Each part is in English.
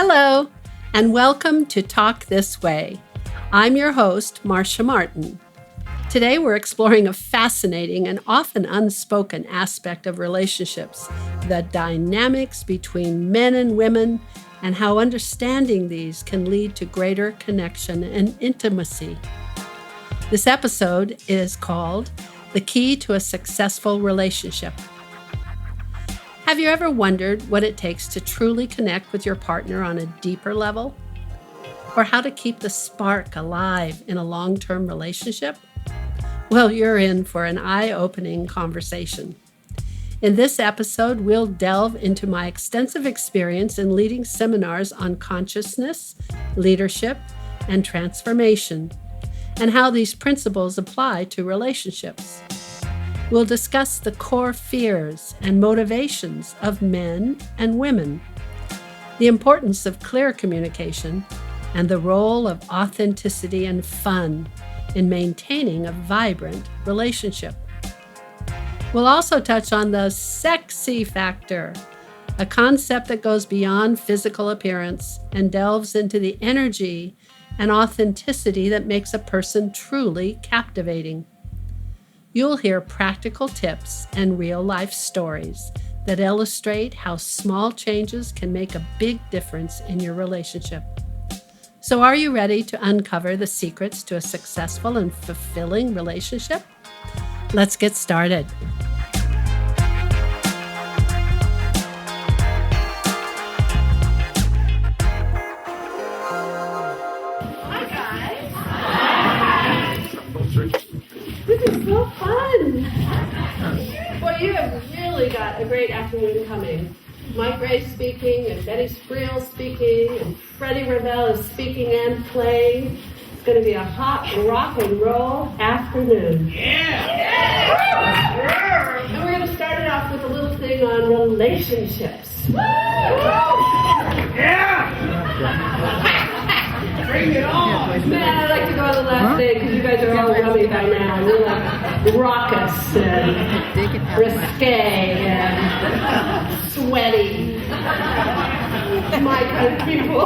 Hello, and welcome to Talk This Way. I'm your host, Marcia Martin. Today we're exploring a fascinating and often unspoken aspect of relationships, the dynamics between men and women, and how understanding these can lead to greater connection and intimacy. This episode is called The Key to a Successful Relationship. Have you ever wondered what it takes to truly connect with your partner on a deeper level? Or how to keep the spark alive in a long-term relationship? Well, you're in for an eye-opening conversation. In this episode, we'll delve into my extensive experience in leading seminars on consciousness, leadership, and transformation, and how these principles apply to relationships. We'll discuss the core fears and motivations of men and women, the importance of clear communication, and the role of authenticity and fun in maintaining a vibrant relationship. We'll also touch on the sexy factor, a concept that goes beyond physical appearance and delves into the energy and authenticity that makes a person truly captivating. You'll hear practical tips and real-life stories that illustrate how small changes can make a big difference in your relationship. So are you ready to uncover the secrets to a successful and fulfilling relationship? Let's get started. Hi, guys. This is so fun. Boy, you have really got a great afternoon coming. Mike Ray's speaking, and Betty Spreel's speaking, and Freddie Ravel is speaking and playing. It's going to be a hot rock and roll afternoon. Yeah! And we're going to start it off with a little thing on relationships. Yeah! Bring it on! Man, I'd like to go on the last day because you guys are all lovely by now. You're like raucous and risque and sweaty. My kind of people.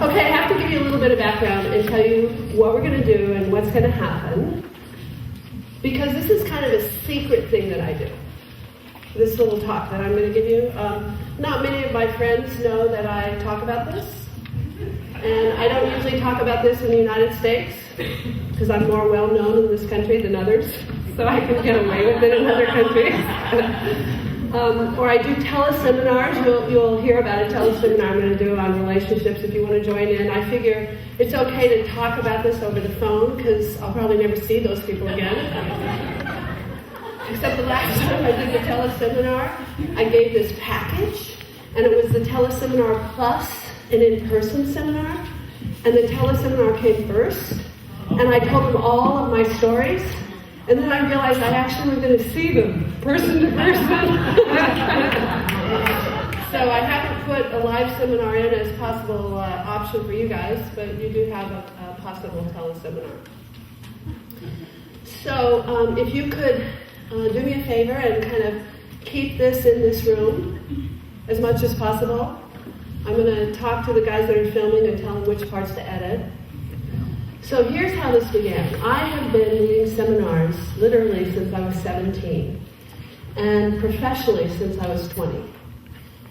Okay, I have to give you a little bit of background and tell you what we're going to do and what's going to happen. Because this is kind of a secret thing that I do. This little talk that I'm going to give you. Not many of my friends know that I talk about this. And I don't usually talk about this in the United States because I'm more well known in this country than others. So I can get away with it in other countries. Or I do teleseminars. You'll hear about a teleseminar I'm going to do on relationships if you want to join in. I figure it's okay to talk about this over the phone because I'll probably never see those people again. Except the last time I did the teleseminar, I gave this package, and it was the teleseminar plus an in-person seminar. And the teleseminar came first, and I told them all of my stories. And then I realized I actually was going to see them person to person. So I haven't put a live seminar in as possible option for you guys, but you do have a possible teleseminar. So if you could do me a favor and kind of keep this in this room as much as possible. I'm going to talk to the guys that are filming and tell them which parts to edit. So here's how this began. I have been leading seminars literally since I was 17 and professionally since I was 20.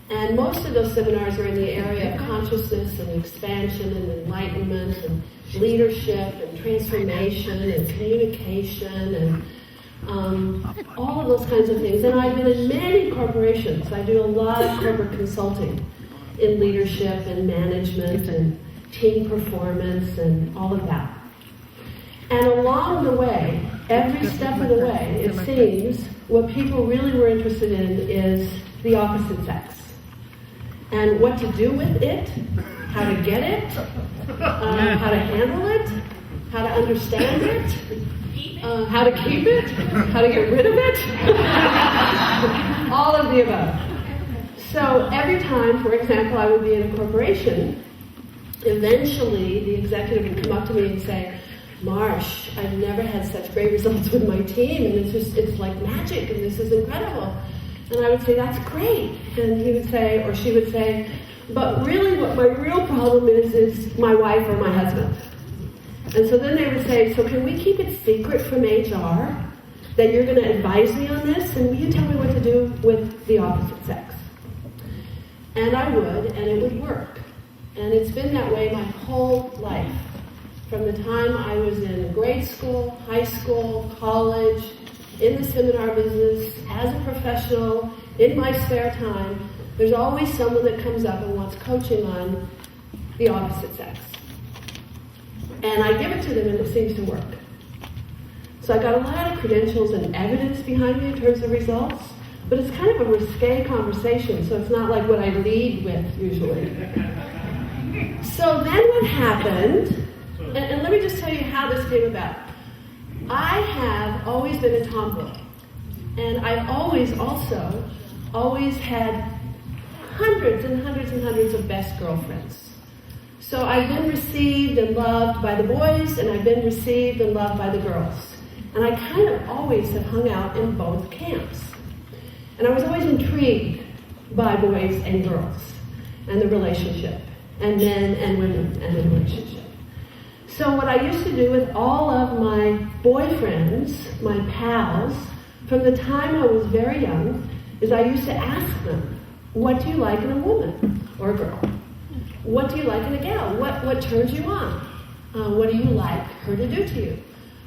And most of those seminars are in the area of consciousness and expansion and enlightenment and leadership and transformation and communication and all of those kinds of things. And I've been in many corporations. I do a lot of corporate consulting in leadership and management and team performance and all of that. And along the way, every step of the way, it seems what people really were interested in is the opposite sex. And what to do with it, how to get it, how to handle it, how to understand it, how to keep it, how to get rid of it, all of the above. So every time, for example, I would be in a corporation, eventually the executive would come up to me and say, Marsh, I've never had such great results with my team, and it's like magic, and this is incredible. And I would say, that's great. And he would say, or she would say, but really what my real problem is my wife or my husband. And so then they would say, so can we keep it secret from HR that you're going to advise me on this? And will you tell me what to do with the opposite sex? And I would, and it would work. And it's been that way my whole life. From the time I was in grade school, high school, college, in the seminar business, as a professional, in my spare time, there's always someone that comes up and wants coaching on the opposite sex. And I give it to them and it seems to work. So I got a lot of credentials and evidence behind me in terms of results, but it's kind of a risque conversation, so it's not like what I lead with usually. So then what happened, and let me just tell you how this came about. I have always been a tomboy, and I've always had hundreds and hundreds and hundreds of best girlfriends. So I've been received and loved by the boys, and I've been received and loved by the girls. And I kind of always have hung out in both camps. And I was always intrigued by boys and girls, and the relationship, and men and women and the relationship. So what I used to do with all of my boyfriends, my pals, from the time I was very young, is I used to ask them, what do you like in a woman or a girl? What do you like in a gal? What turns you on? What do you like her to do to you?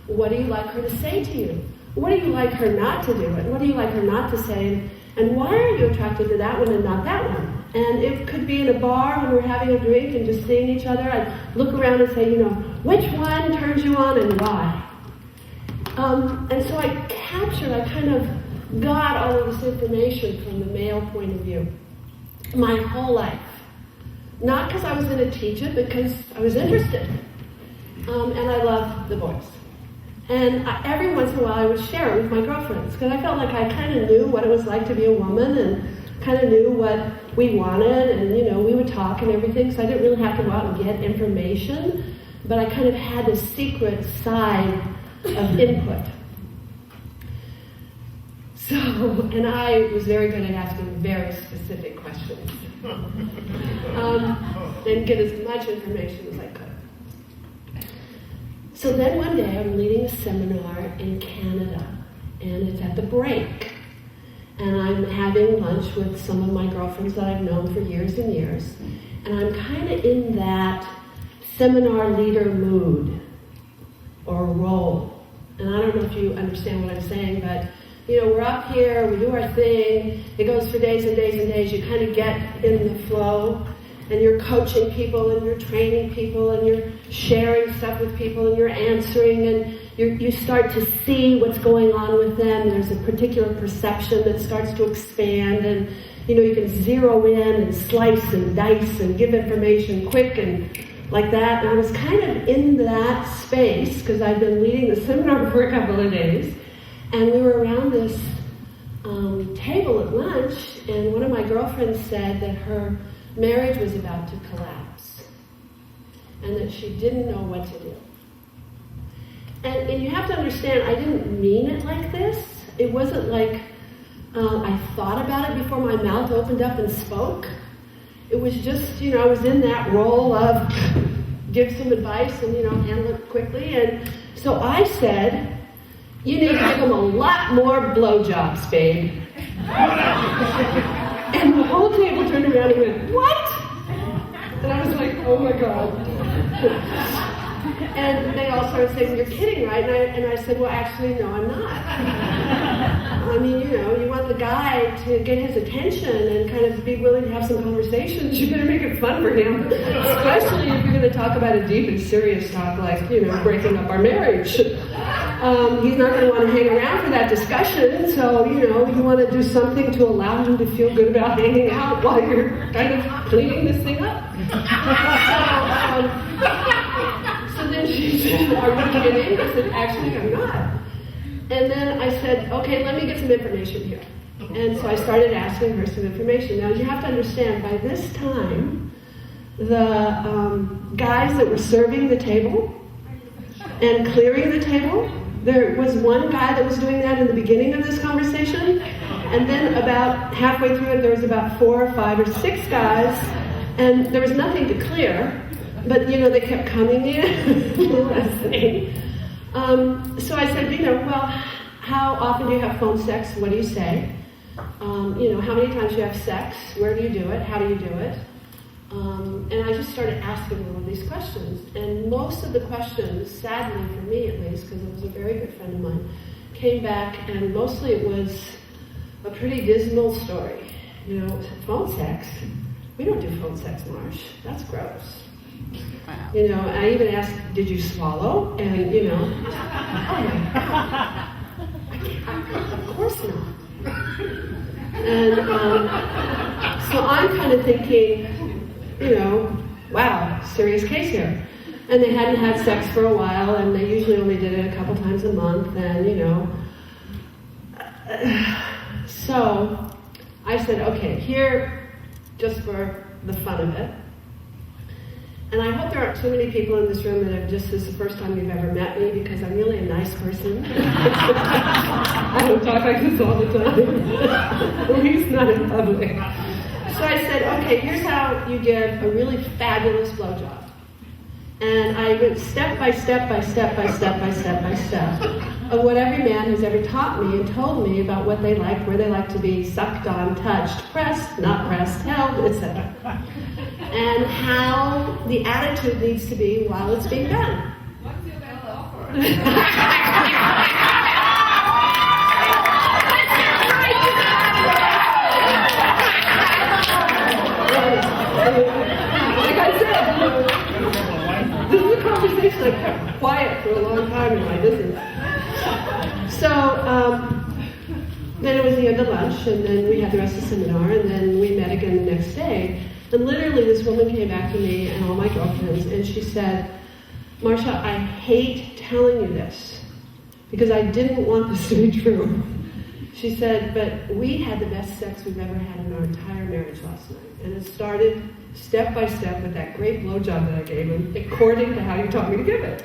What do you like her to say to you? What do you like her not to do? And what do you like her not to say? And why are you attracted to that one and not that one? And it could be in a bar when we're having a drink and just seeing each other. I'd look around and say, which one turns you on and why? And so I kind of got all of this information from the male point of view my whole life. Not because I was going to teach it, because I was interested. And I loved the boys. And every once in a while I would share it with my girlfriends, because I felt like I kind of knew what it was like to be a woman and kind of knew what we wanted, and we would talk and everything, so I didn't really have to go out and get information, but I kind of had this secret side of input. So, and I was very good at asking very specific questions. And get as much information as I could. So then one day I'm leading a seminar in Canada, and it's at the break. And I'm having lunch with some of my girlfriends that I've known for years and years. And I'm kind of in that seminar leader mood or role. And I don't know if you understand what I'm saying, but we're up here, we do our thing, it goes for days and days and days, you kind of get in the flow, and you're coaching people, and you're training people, and you're sharing stuff with people, and you're answering, and you start to see what's going on with them. There's a particular perception that starts to expand, and you can zero in and slice and dice and give information quick and like that. And I was kind of in that space because I've been leading the seminar for a couple of days. And we were around this table at lunch, and one of my girlfriends said that her marriage was about to collapse and that she didn't know what to do. And you have to understand, I didn't mean it like this. It wasn't like I thought about it before my mouth opened up and spoke. It was just, I was in that role of give some advice and, handle it quickly. And so I said, you need to give them a lot more blowjobs, babe. And the whole table turned around and went, what? And I was like, oh my God. And they all started saying, you're kidding, right? And I said, well, actually, no, I'm not. I mean, you want the guy to get his attention and kind of be willing to have some conversations. You better make it fun for him, especially if you're going to talk about a deep and serious talk like, breaking up our marriage. He's not going to want to hang around for that discussion, so, you want to do something to allow him to feel good about hanging out while you're kind of cleaning this thing up. So then she said, are you kidding? I said, actually, I'm not. And then I said, okay, let me get some information here. And so I started asking her some information. Now, you have to understand, by this time, the guys that were serving the table and clearing the table There was one guy that was doing that in the beginning of this conversation, and then about halfway through it, there was about 4 or 5 or 6 guys, and there was nothing to clear, but they kept coming in, listening. So I said, well, how often do you have phone sex? What do you say? How many times do you have sex? Where do you do it? How do you do it? And I just started asking all of these questions. And most of the questions, sadly for me at least, because it was a very good friend of mine, came back, and mostly it was a pretty dismal story. Phone sex? We don't do phone sex, Marsh. That's gross. Wow. I even asked, did you swallow? And, oh my God. Of course not. And so I'm kind of thinking, wow, serious case here. And they hadn't had sex for a while, and they usually only did it a couple times a month, and, So I said, okay, here, just for the fun of it, and I hope there aren't too many people in this room that have this is the first time you've ever met me, because I'm really a nice person. I don't talk like this all the time. At least not in public. So I said, okay, here's how you give a really fabulous blowjob. And I went step by step by step by step by step by step of what every man has ever taught me and told me about what they like, where they like to be sucked on, touched, pressed, not pressed, held, etc. And how the attitude needs to be while it's being done. What's your best offer? Like I said, this is a conversation I kept quiet for a long time in my business. So then it was the end of lunch, and then we had the rest of the seminar, and then we met again the next day. And literally this woman came back to me and all my girlfriends, and she said, Marcia, I hate telling you this, because I didn't want this to be true. She said, but we had the best sex we've ever had in our entire marriage last night. And it started step by step with that great blowjob that I gave him, according to how you taught me to give it.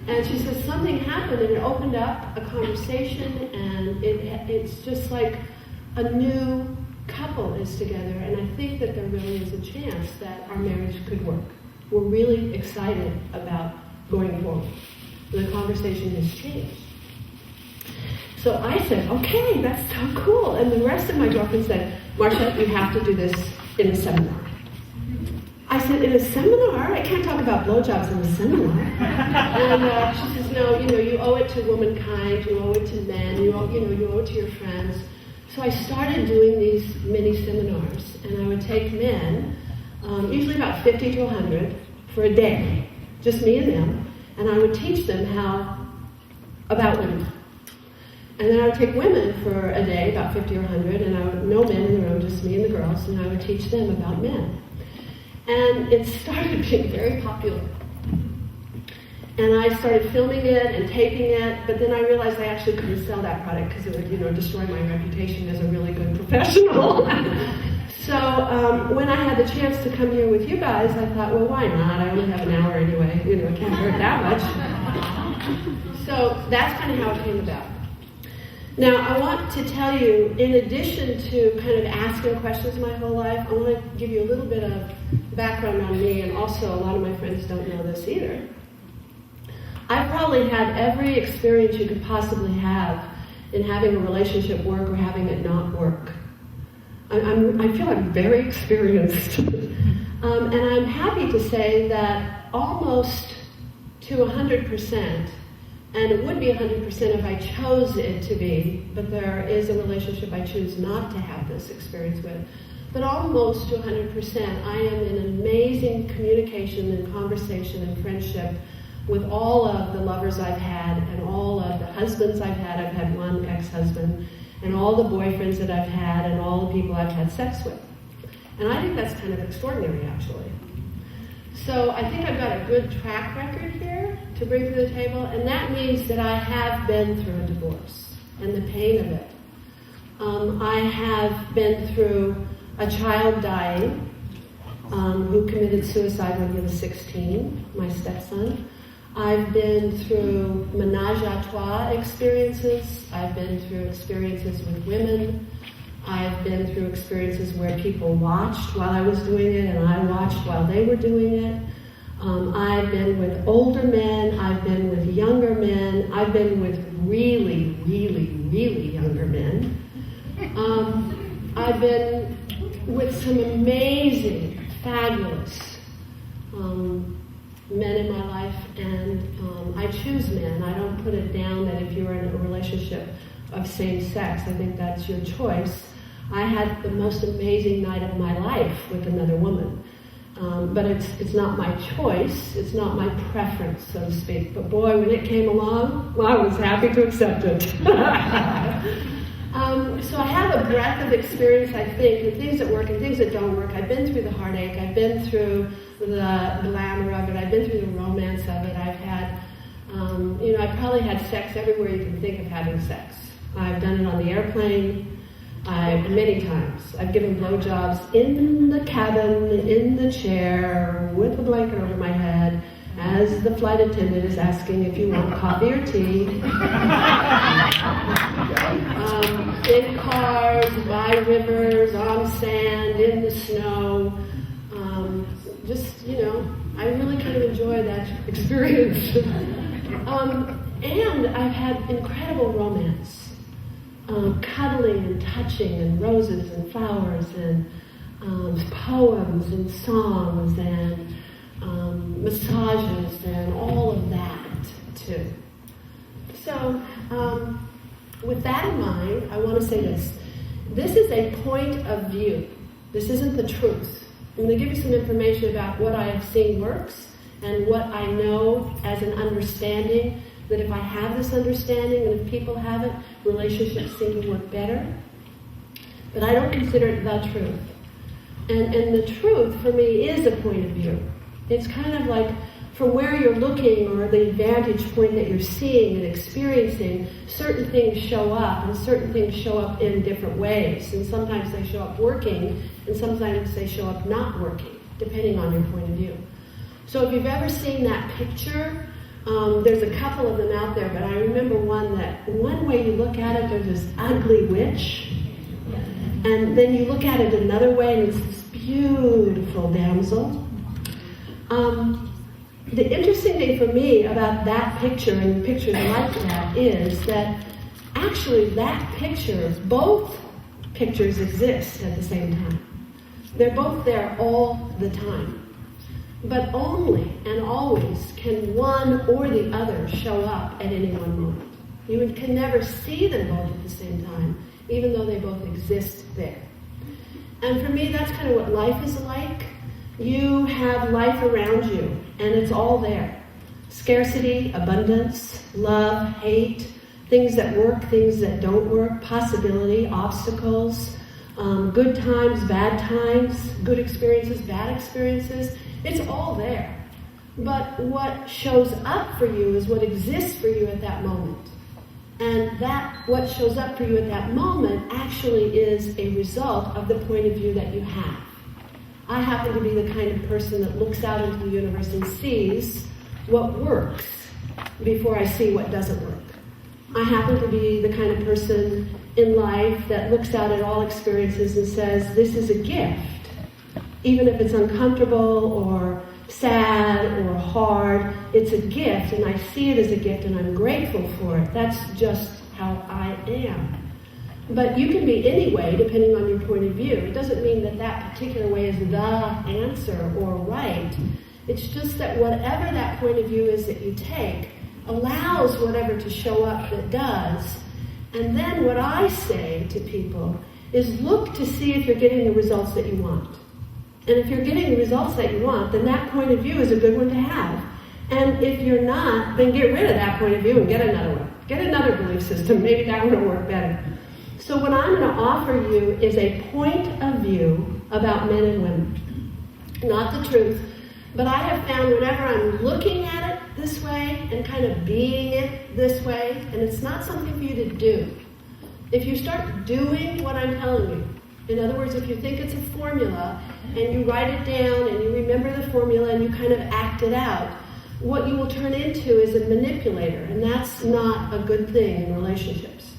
And she said something happened, and it opened up a conversation, and it's just like a new couple is together, and I think that there really is a chance that our marriage could work. We're really excited about going forward. The conversation has changed. So I said, okay, that's so cool. And the rest of my girlfriends said, Marcia, you have to do this in a seminar. I said, in a seminar? I can't talk about blowjobs in a seminar. And she says, no, you owe it to womankind, you owe it to men, you owe it to your friends. So I started doing these mini seminars, and I would take men, usually about 50 to 100, for a day, just me and them, and I would teach them about women. And then I would take women for a day, about 50 or 100, and I would no men in the room, just me and the girls, and I would teach them about men. And it started being very popular. And I started filming it and taping it, but then I realized I actually couldn't sell that product because it would, destroy my reputation as a really good professional. So when I had the chance to come here with you guys, I thought, well, why not? I only have an hour anyway. It can't hurt that much. So that's kind of how it came about. Now, I want to tell you, in addition to kind of asking questions my whole life, I want to give you a little bit of background on me, and also a lot of my friends don't know this either. I've probably had every experience you could possibly have in having a relationship work or having it not work. I feel I'm very experienced. And I'm happy to say that almost to 100%, and it would be 100% if I chose it to be, but there is a relationship I choose not to have this experience with. But almost to 100%, I am in amazing communication and conversation and friendship with all of the lovers I've had and all of the husbands I've had. I've had one ex-husband, and all the boyfriends that I've had and all the people I've had sex with. And I think that's kind of extraordinary, actually. So I think I've got a good track record here to bring to the table, and that means that I have been through a divorce and the pain of it. I have been through a child dying who committed suicide when he was 16, my stepson. I've been through menage a trois experiences. I've been through experiences with women. I've been through experiences where people watched while I was doing it and I watched while they were doing it. I've been with older men. I've been with younger men. I've been with really, really, really younger men. I've been with some amazing, fabulous men in my life, and I choose men. I don't put it down that if you're in a relationship of same sex, I think that's your choice. I had the most amazing night of my life with another woman. But it's not my choice, it's not my preference, so to speak. But boy, when it came along, well, I was happy to accept it. So I have a breadth of experience, I think, and things that work and things that don't work. I've been through the heartache, I've been through the glamour of it, I've been through the romance of it. I've had, I probably had sex everywhere you can think of having sex. I've done it on the airplane. Many times. I've given blowjobs in the cabin, in the chair, with a blanket over my head, as the flight attendant is asking if you want coffee or tea. In cars, by rivers, on sand, in the snow. I really kind of enjoy that experience. And I've had incredible romance. Cuddling and touching and roses and flowers and poems and songs and massages and all of that too. So with that in mind, I want to say this. This is a point of view. This isn't the truth. I'm going to give you some information about what I have seen works and what I know as an understanding, that if I have this understanding and if people have it, relationships seem to work better. But I don't consider it the truth. And the truth, for me, is a point of view. It's kind of like from where you're looking or the vantage point that you're seeing and experiencing, certain things show up, and certain things show up in different ways. And sometimes they show up working, and sometimes they show up not working, depending on your point of view. So if you've ever seen that picture, there's a couple of them out there, but I remember one way you look at it, there's this ugly witch, and then you look at it another way, and it's this beautiful damsel. The interesting thing for me about that picture and pictures like that is that actually that picture, both pictures exist at the same time. They're both there all the time. But only and always can one or the other show up at any one moment. You can never see them both at the same time, even though they both exist there. And for me, that's kind of what life is like. You have life around you, and it's all there. Scarcity, abundance, love, hate, things that work, things that don't work, possibility, obstacles, good times, bad times, good experiences, bad experiences. It's all there. But what shows up for you is what exists for you at that moment. And that, what shows up for you at that moment, actually is a result of the point of view that you have. I happen to be the kind of person that looks out into the universe and sees what works before I see what doesn't work. I happen to be the kind of person in life that looks out at all experiences and says, this is a gift. Even if it's uncomfortable or sad or hard, it's a gift, and I see it as a gift, and I'm grateful for it. That's just how I am. But you can be any way, depending on your point of view. It doesn't mean that that particular way is the answer or right. It's just that whatever that point of view is that you take allows whatever to show up that does. And then what I say to people is look to see if you're getting the results that you want. And if you're getting the results that you want, then that point of view is a good one to have. And if you're not, then get rid of that point of view and get another one. Get another belief system. Maybe that one will work better. So what I'm going to offer you is a point of view about men and women. Not the truth. But I have found whenever I'm looking at it this way and kind of being it this way, and it's not something for you to do. If you start doing what I'm telling you, in other words, if you think it's a formula and you write it down and you remember the formula and you kind of act it out, what you will turn into is a manipulator, and that's not a good thing in relationships.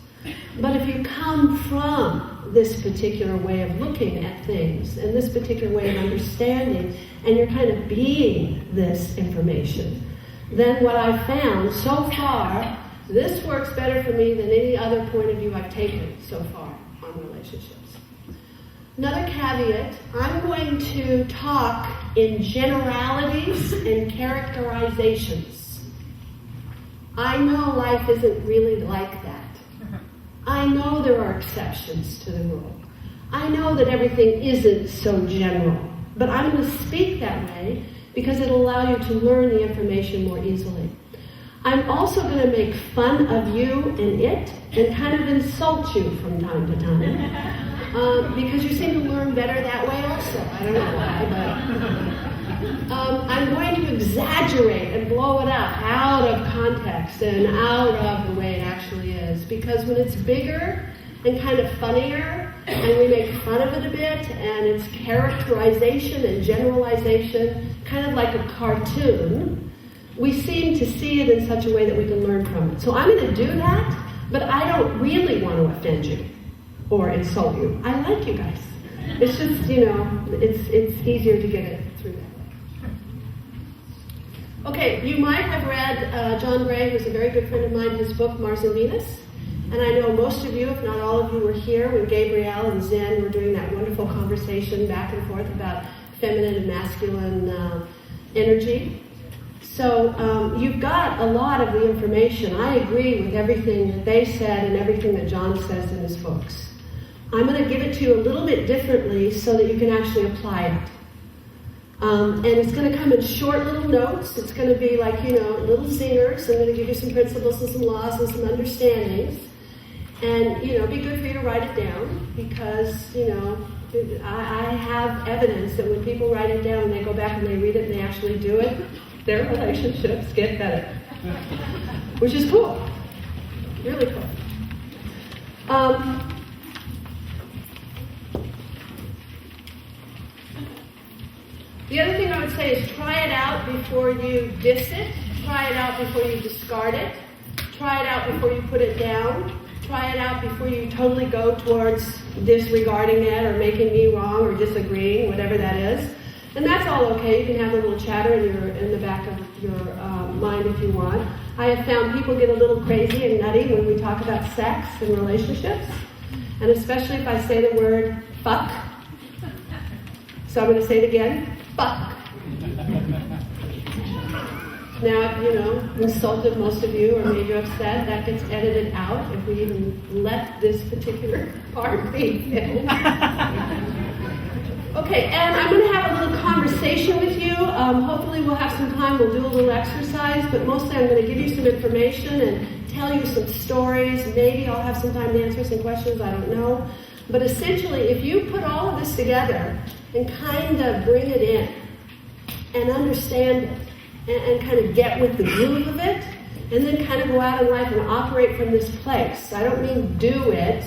But if you come from this particular way of looking at things and this particular way of understanding, and you're kind of being this information, then what I've found so far, this works better for me than any other point of view I've taken so far on relationships. Another caveat, I'm going to talk in generalities and characterizations. I know life isn't really like that. I know there are exceptions to the rule. I know that everything isn't so general. But I'm going to speak that way because it'll allow you to learn the information more easily. I'm also going to make fun of you and it and kind of insult you from time to time. Because you seem to learn better that way also. I don't know why, but I'm going to exaggerate and blow it up out of context and out of the way it actually is. Because when it's bigger and kind of funnier, and we make fun of it a bit, and it's characterization and generalization, kind of like a cartoon, we seem to see it in such a way that we can learn from it. So I'm going to do that, but I don't really want to offend you or insult you. I like you guys. It's just, it's easier to get it through that way. Okay, you might have read John Gray, who's a very good friend of mine, his book, Mars and Venus. And I know most of you, if not all of you, were here when Gabrielle and Zen were doing that wonderful conversation back and forth about feminine and masculine energy. So you've got a lot of the information. I agree with everything that they said and everything that John says in his books. I'm going to give it to you a little bit differently so that you can actually apply it. And it's going to come in short little notes. It's going to be like, little zingers. I'm going to give you some principles and some laws and some understandings. And, be good for you to write it down because, I have evidence that when people write it down and they go back and they read it and they actually do it, their relationships get better. Which is cool. Really cool. The other thing I would say is try it out before you diss it. Try it out before you discard it. Try it out before you put it down. Try it out before you totally go towards disregarding it or making me wrong or disagreeing, whatever that is. And that's all okay. You can have a little chatter in the back of your mind if you want. I have found people get a little crazy and nutty when we talk about sex and relationships. And especially if I say the word fuck. So I'm going to say it again. Fuck. Now, insulted most of you or made you upset. That gets edited out if we even let this particular part be filmed. Okay, and I'm going to have a little conversation with you. Hopefully we'll have some time. We'll do a little exercise, but mostly I'm going to give you some information and tell you some stories. Maybe I'll have some time to answer some questions. I don't know. But essentially, if you put all of this together and kind of bring it in and understand it, and kind of get with the groove of it, and then kind of go out in life and operate from this place. I don't mean do it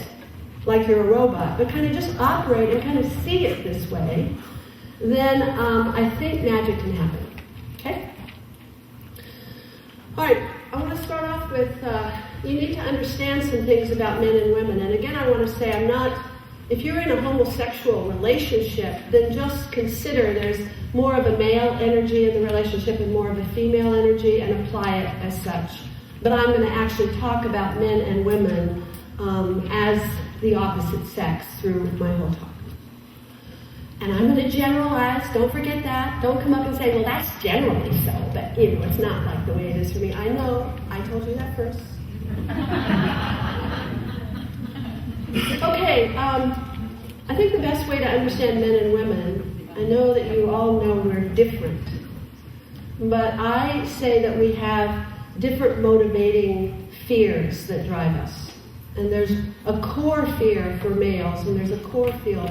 like you're a robot, but kind of just operate and kind of see it this way, then I think magic can happen. Okay? All right, I want to start off with, you need to understand some things about men and women. And again, I want to say if you're in a homosexual relationship, then just consider there's more of a male energy in the relationship and more of a female energy and apply it as such. But I'm going to actually talk about men and women as the opposite sex through my whole talk. And I'm going to generalize. Don't forget that. Don't come up and say, well, that's generally so. But, it's not like the way it is for me. I know. I told you that first. Okay, I think the best way to understand men and women, I know that you all know we're different, but I say that we have different motivating fears that drive us. And there's a core fear for males, and there's a core fear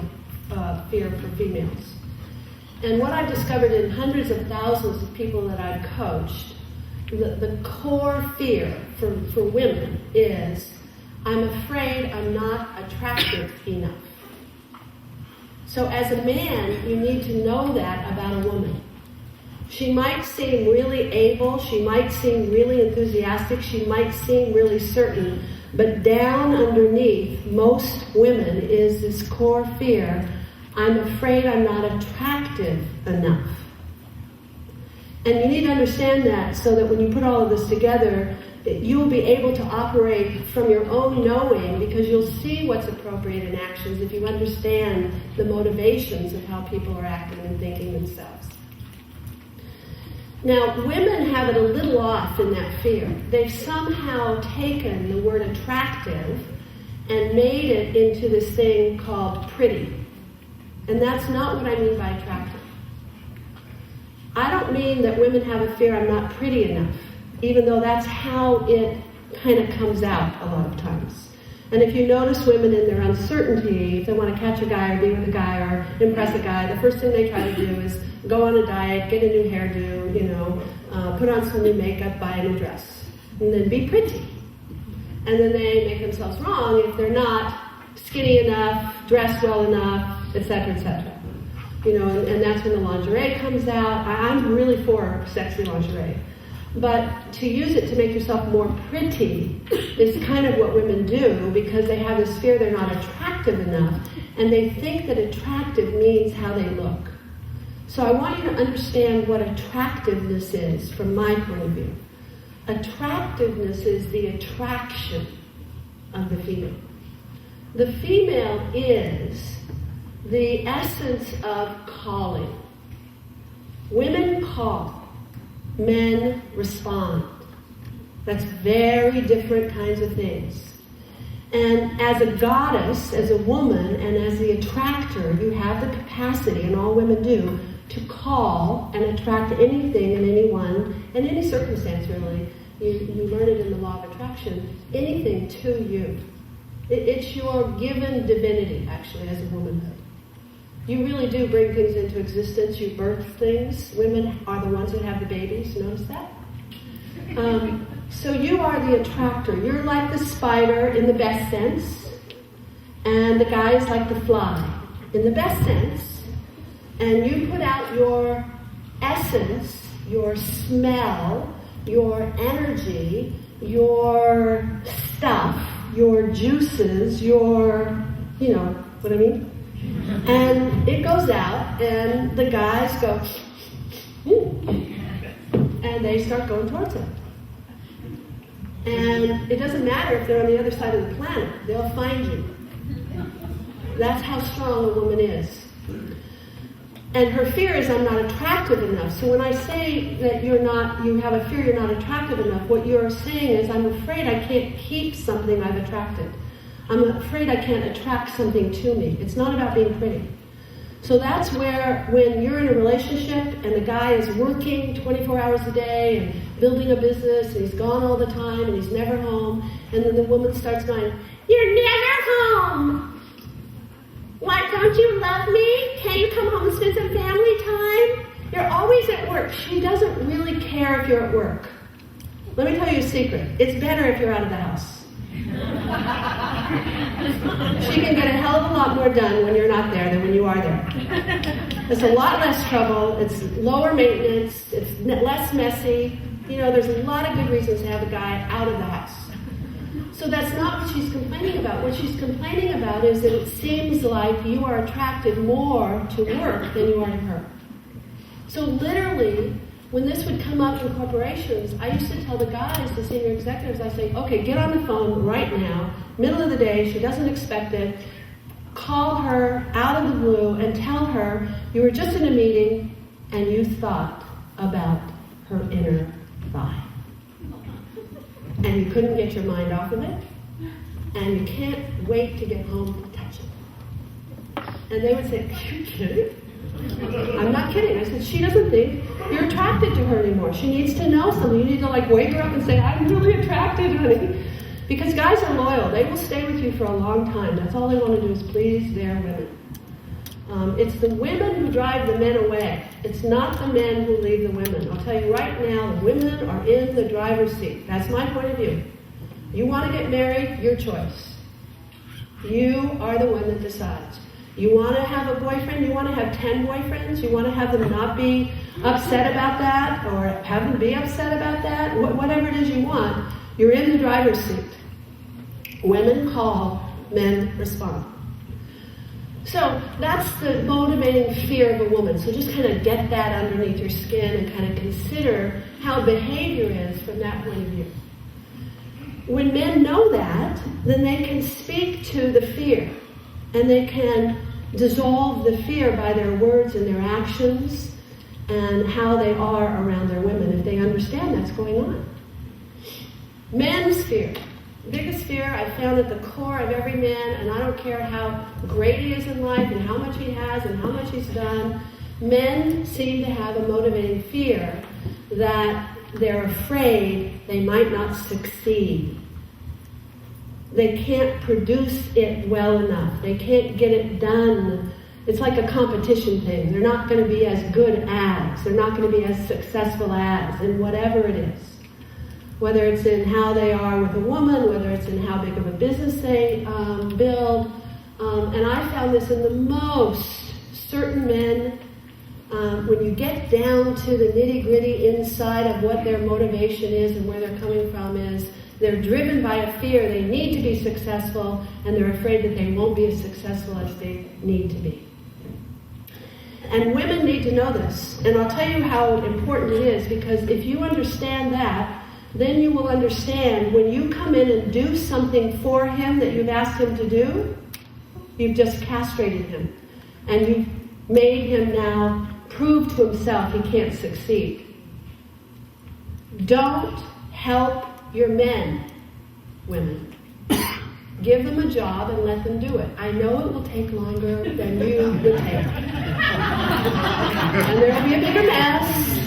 for females. And what I've discovered in hundreds of thousands of people that I've coached, the core fear for women is, I'm afraid I'm not attractive enough. So as a man, you need to know that about a woman. She might seem really able, she might seem really enthusiastic, she might seem really certain, but down underneath most women is this core fear, I'm afraid I'm not attractive enough. And you need to understand that so that when you put all of this together, you will be able to operate from your own knowing, because you'll see what's appropriate in actions if you understand the motivations of how people are acting and thinking themselves. Now, women have it a little off in that fear. They've somehow taken the word attractive and made it into this thing called pretty. And that's not what I mean by attractive. I don't mean that women have a fear I'm not pretty enough, even though that's how it kind of comes out a lot of times. And if you notice women in their uncertainty, if they want to catch a guy or be with a guy or impress a guy, the first thing they try to do is go on a diet, get a new hairdo, put on some new makeup, buy a new dress, and then be pretty. And then they make themselves wrong if they're not skinny enough, dressed well enough, etc., etc. And that's when the lingerie comes out. I'm really for sexy lingerie. But to use it to make yourself more pretty is kind of what women do, because they have this fear they're not attractive enough, and they think that attractive means how they look. So I want you to understand what attractiveness is from my point of view. Attractiveness is the attraction of the female. The female is the essence of calling. Women call. Men respond. That's very different kinds of things. And as a goddess, as a woman, and as the attractor, you have the capacity, and all women do, to call and attract anything and anyone, in any circumstance really. You learn it in the law of attraction, anything to you. It's your given divinity, actually, as a womanhood. You really do bring things into existence. You birth things. Women are the ones that have the babies. Notice that? So you are the attractor. You're like the spider in the best sense, and the guy is like the fly in the best sense. And you put out your essence, your smell, your energy, your stuff, your juices, your, what I mean? And it goes out, and the guys go, and they start going towards it. And it doesn't matter if they're on the other side of the planet, they'll find you. That's how strong a woman is. And her fear is, I'm not attractive enough. So when I say that you have a fear you're not attractive enough, what you're saying is, I'm afraid I can't keep something I've attracted. I'm afraid I can't attract something to me. It's not about being pretty. So that's where, when you're in a relationship and the guy is working 24 hours a day and building a business, and he's gone all the time and he's never home, and then the woman starts going, you're never home! What, don't you love me? Can't you come home and spend some family time? You're always at work. She doesn't really care if you're at work. Let me tell you a secret. It's better if you're out of the house. She can get a hell of a lot more done when you're not there than when you are there. It's a lot less trouble. It's lower maintenance. It's less messy. There's a lot of good reasons to have a guy out of the house. So that's not what she's complaining about. What she's complaining about is that it seems like you are attracted more to work than you are to her. So literally, when this would come up in corporations, I used to tell the guys, the senior executives, I say, okay, get on the phone right now, middle of the day, she doesn't expect it, call her out of the blue and tell her you were just in a meeting and you thought about her inner thigh. And you couldn't get your mind off of it, and you can't wait to get home to touch it. And they would say, are you kidding? I'm not kidding. I said, she doesn't think you're attracted to her anymore. She needs to know something. You need to wake her up and say, I'm really attracted, honey. Because guys are loyal. They will stay with you for a long time. That's all they want to do is please their women. It's the women who drive the men away. It's not the men who leave the women. I'll tell you right now, the women are in the driver's seat. That's my point of view. You want to get married, your choice. You are the one that decides. You want to have a boyfriend? You want to have 10 boyfriends? You want to have them not be upset about that, or have them be upset about that? Whatever it is you want, you're in the driver's seat. Women call, men respond. So that's the motivating fear of a woman. So just kind of get that underneath your skin and kind of consider how behavior is from that point of view. When men know that, then they can speak to the fear, and they can dissolve the fear by their words and their actions and how they are around their women if they understand that's going on. Men's fear. The biggest fear I found at the core of every man, and I don't care how great he is in life and how much he has and how much he's done, men seem to have a motivating fear that they're afraid they might not succeed. They can't produce it well enough. They can't get it done. It's like a competition thing. They're not going to be as good as. They're not going to be as successful as, in whatever it is. Whether it's in how they are with a woman, whether it's in how big of a business they build. And I found this in the most certain men. When you get down to the nitty-gritty inside of what their motivation is and where they're coming from is, they're driven by a fear they need to be successful, and they're afraid that they won't be as successful as they need to be. And women need to know this. And I'll tell you how important it is, because if you understand that, then you will understand when you come in and do something for him that you've asked him to do, you've just castrated him. And you've made him now prove to himself he can't succeed. Don't help your men, women. Give them a job and let them do it. I know it will take longer than you would take. And there will be a bigger mess.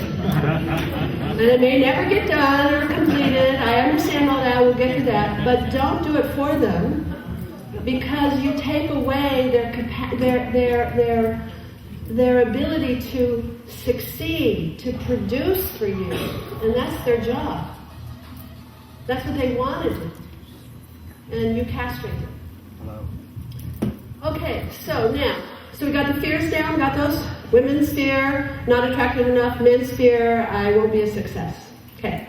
And it may never get done or completed. I understand all that. We'll get to that. But don't do it for them, because you take away their ability to succeed, to produce for you. And that's their job. That's what they wanted. And you castrate them. Okay, so we got the fears down, got those. Women's fear, not attractive enough. Men's fear, I won't be a success. Okay.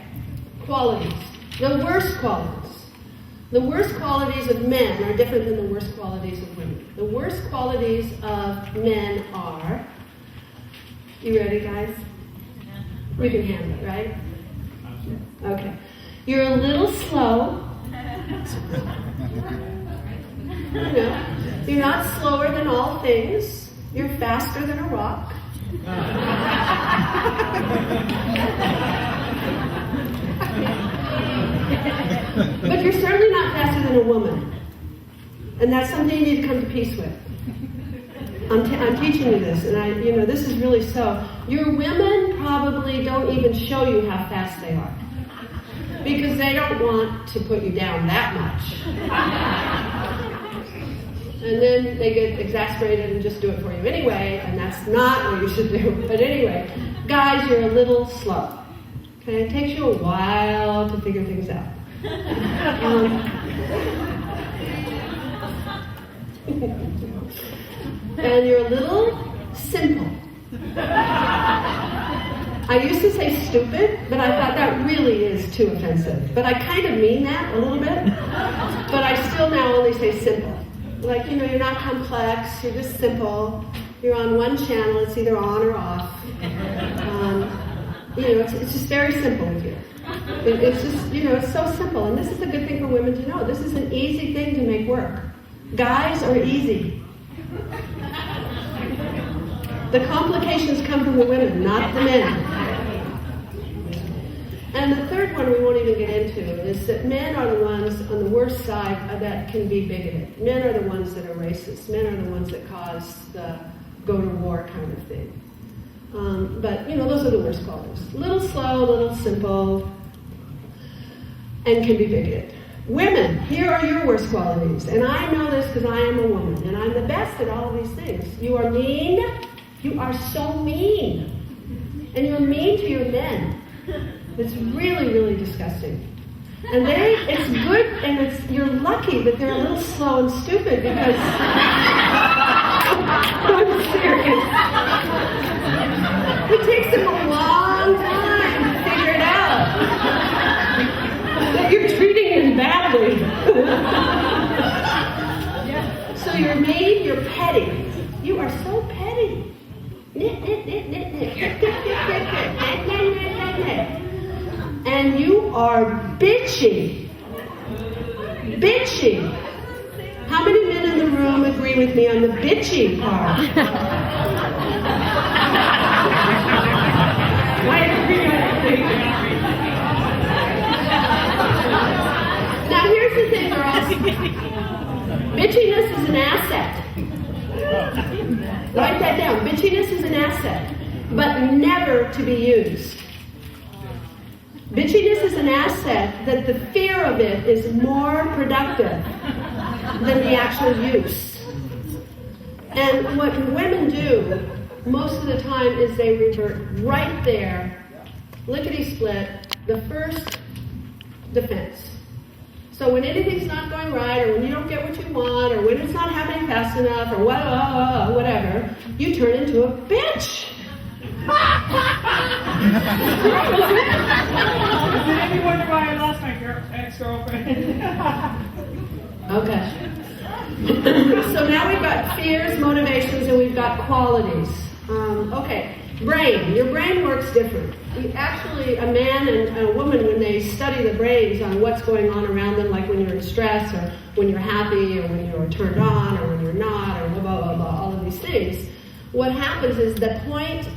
Qualities. The worst qualities. The worst qualities of men are different than the worst qualities of women. The worst qualities of men are, you ready, guys? We can handle it, right? Okay. You're a little slow. You're not slower than all things. You're faster than a rock. But you're certainly not faster than a woman. And that's something you need to come to peace with. I'm teaching you this, and this is really so. Your women probably don't even show you how fast they are, because they don't want to put you down that much. And then they get exasperated and just do it for you anyway, and that's not what you should do. But anyway, guys, you're a little slow. Okay, it takes you a while to figure things out. And you're a little simple. I used to say stupid, but I thought that really is too offensive. But I kind of mean that a little bit. But I still now only say simple. Like, you're not complex, you're just simple. You're on one channel, it's either on or off. It's just very simple with you. It's just, it's so simple. And this is a good thing for women to know. This is an easy thing to make work. Guys are easy. The complications come from the women, not the men. And the third one we won't even get into is that men are the ones on the worst side that can be bigoted. Men are the ones that are racist. Men are the ones that cause the go to war kind of thing. But those are the worst qualities. A little slow, a little simple, and can be bigoted. Women, here are your worst qualities. And I know this because I am a woman, and I'm the best at all of these things. You are mean. You are so mean. And you're mean to your men. It's really, really disgusting. And it's good, and you're lucky that they're a little slow and stupid, because I'm serious. It takes him a long time to figure it out. That you're treating him badly. So you're mean, you're petty. You are so petty. Knit, knit, knit, knit, knit. And you are bitchy. Bitchy. How many men in the room agree with me on the bitchy part? Now here's the thing, girls. Bitchiness is an asset. Write that down. Bitchiness is an asset, but never to be used. Bitchiness is an asset that the fear of it is more productive than the actual use. And what women do most of the time is they revert right there, lickety-split, the first defense. So when anything's not going right, or when you don't get what you want, or when it's not happening fast enough, or whatever, you turn into a bitch. Did anyone wonder why I lost my ex-girlfriend? Okay. So now we've got fears, motivations, and we've got qualities. Okay. Brain. Your brain works different. Actually, a man and a woman, when they study the brains on what's going on around them, like when you're in stress, or when you're happy, or when you're turned on, or when you're not, or blah, blah, blah, blah, all of these things, what happens is the point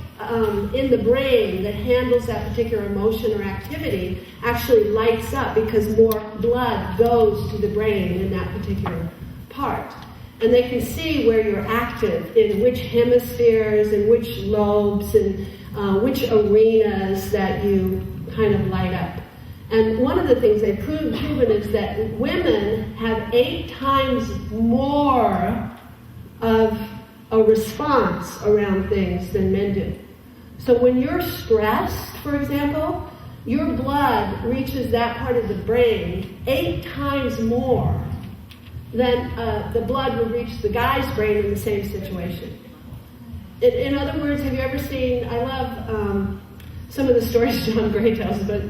in the brain that handles that particular emotion or activity actually lights up because more blood goes to the brain in that particular part. And they can see where you're active, in which hemispheres, in which lobes, and which arenas that you kind of light up. And one of the things they've proven is that women have 8 times more of a response around things than men do. So when you're stressed, for example, your blood reaches that part of the brain 8 times more than the blood would reach the guy's brain in the same situation. In other words, have you ever seen, I love some of the stories John Gray tells, but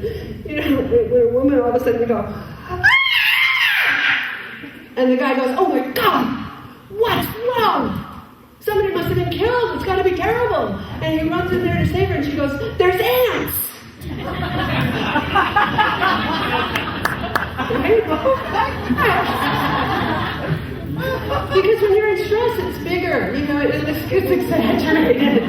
you know, when a woman all of a sudden would go, "Ah!" and the guy goes, "Oh my God, what's wrong? Somebody must have been killed, it's got to be terrible." And he runs in there to save her, and she goes, "There's ants!" Because when you're in stress, it's bigger, you know, it's exaggerated.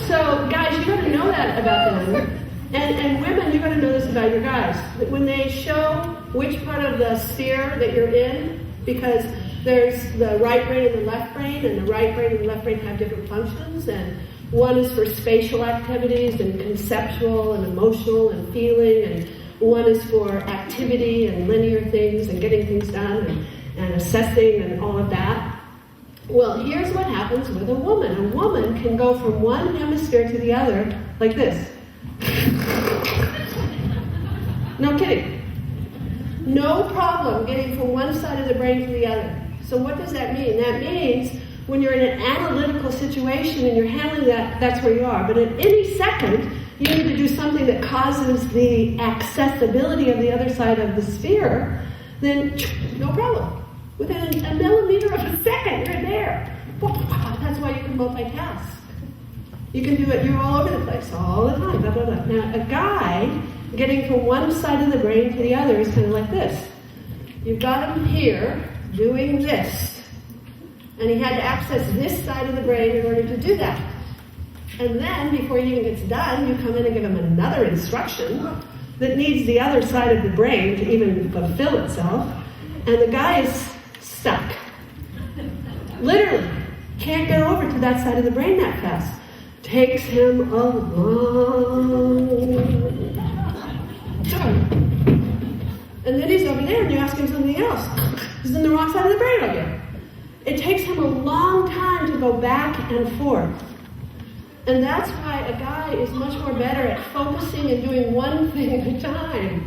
So, guys, you got to know that about them. And women, you got to know this about your guys. When they show which part of the sphere that you're in, because there's the right brain and the left brain, and the right brain and the left brain have different functions, and one is for spatial activities and conceptual and emotional and feeling, and one is for activity and linear things and getting things done and assessing and all of that. Well, here's what happens with a woman. A woman can go from one hemisphere to the other like this. No kidding. No problem getting from one side of the brain to the other. So what does that mean? That means when you're in an analytical situation and you're handling that, that's where you are. But at any second, you need to do something that causes the accessibility of the other side of the sphere, then no problem. Within a millimeter of a second, you're there. That's why you can multitask. You can do it, you're all over the place, all the time. Blah, blah, blah. Now, a guy getting from one side of the brain to the other is kind of like this. You've got him here doing this. And he had to access this side of the brain in order to do that. And then, before he even gets done, you come in and give him another instruction that needs the other side of the brain to even fulfill itself. And the guy is stuck. Literally. Can't get over to that side of the brain that fast. Takes him a long time. And then he's over there and you ask him something else. He's in the wrong side of the brain again. It takes him a long time to go back and forth. And that's why a guy is much more better at focusing and doing one thing at a time.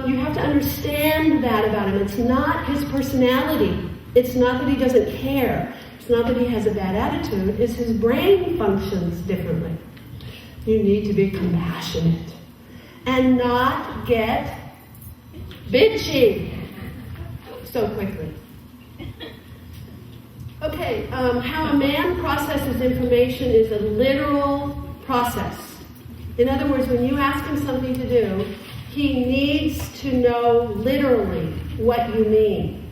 You have to understand that about him. It's not his personality. It's not that he doesn't care. It's It's not that he has a bad attitude, it's his brain functions differently. You need to be compassionate and not get bitchy so quickly. Okay, how a man processes information is a literal process. In other words, when you ask him something to do, he needs to know literally what you mean.